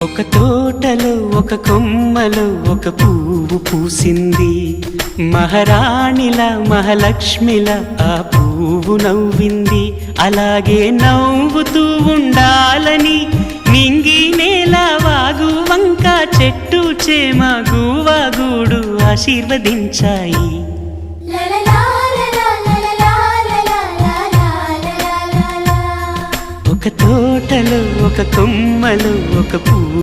ఒక తోటలో ఒక కొమ్మలో ఒక పువ్వు పూసింది. మహారాణిలా మహాలక్ష్మిలా ఆ పువ్వు నవ్వింది. అలాగే నవ్వుతూ ఉండాలని నింగి నేల వాగు వంక చెట్టు చేమ గువ్వ గూడు ఆశీర్వదించాయి. ఒక తోటలో ఒక కొమ్మలో ఒక పువ్వు